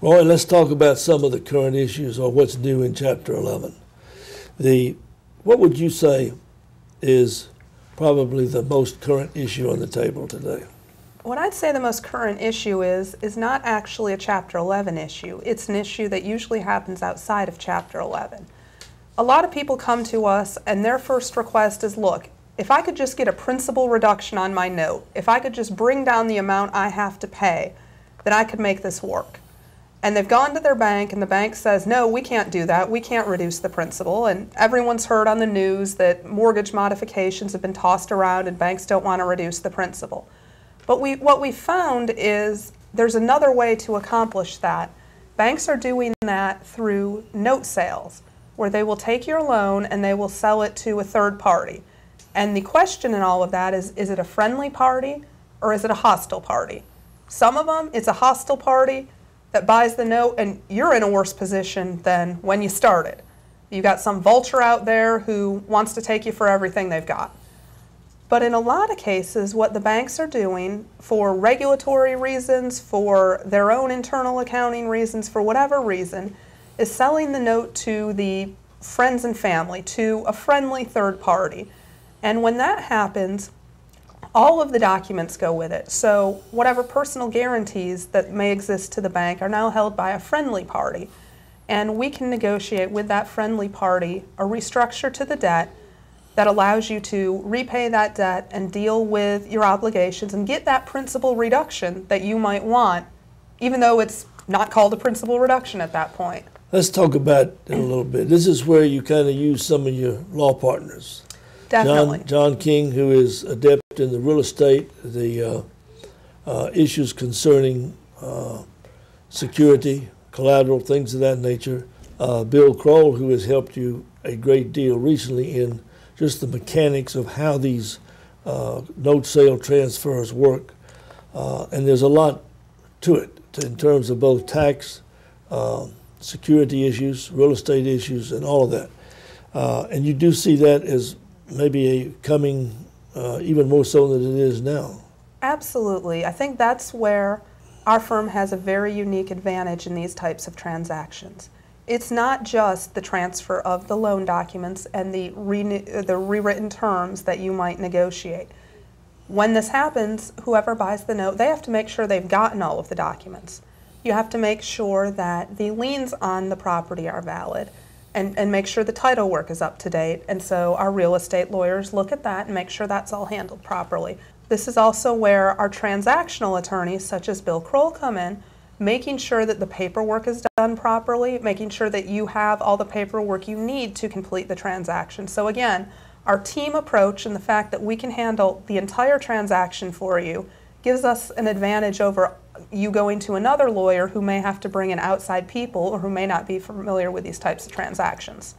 Roy, let's talk about some of the current issues or what's new in Chapter 11. What would you say is probably the most current issue on the table today? What I'd say the most current issue is not actually a Chapter 11 issue. It's an issue that usually happens outside of Chapter 11. A lot of people come to us and their first request is, look, if I could just get a principal reduction on my note, if I could just bring down the amount I have to pay, then I could make this work. And they've gone to their bank and the bank says, no, we can't do that. We can't reduce the principal. And everyone's heard on the news that mortgage modifications have been tossed around and banks don't want to reduce the principal. But what we found is there's another way to accomplish that. Banks are doing that through note sales, where they will take your loan and they will sell it to a third party. And the question in all of that is it a friendly party or is it a hostile party? Some of them, it's a hostile party that buys the note and you're in a worse position than when you started. You got some vulture out there who wants to take you for everything they've got. But in a lot of cases, what the banks are doing for regulatory reasons, for their own internal accounting reasons, for whatever reason, is selling the note to the friends and family, to a friendly third party. And when that happens, all of the documents go with it. So whatever personal guarantees that may exist to the bank are now held by a friendly party. And we can negotiate with that friendly party a restructure to the debt that allows you to repay that debt and deal with your obligations and get that principal reduction that you might want, even though it's not called a principal reduction at that point. Let's talk about it a little bit. This is where you kind of use some of your law partners. Definitely. John King, who is adept in the real estate, the issues concerning security, collateral, things of that nature. Bill Kroll, who has helped you a great deal recently in just the mechanics of how these note sale transfers work. And there's a lot to it in terms of both tax, security issues, real estate issues, and all of that. And you do see that as maybe coming even more so than it is now. Absolutely. I think that's where our firm has a very unique advantage in these types of transactions. It's not just the transfer of the loan documents and the rewritten terms that you might negotiate. When this happens, whoever buys the note, they have to make sure they've gotten all of the documents. You have to make sure that the liens on the property are valid and make sure the title work is up to date. And so our real estate lawyers look at that and make sure that's all handled properly. This is also where our transactional attorneys, such as Bill Kroll, come in, making sure that the paperwork is done properly, making sure that you have all the paperwork you need to complete the transaction. So again, our team approach and the fact that we can handle the entire transaction for you gives us an advantage over you going to another lawyer who may have to bring in outside people or who may not be familiar with these types of transactions.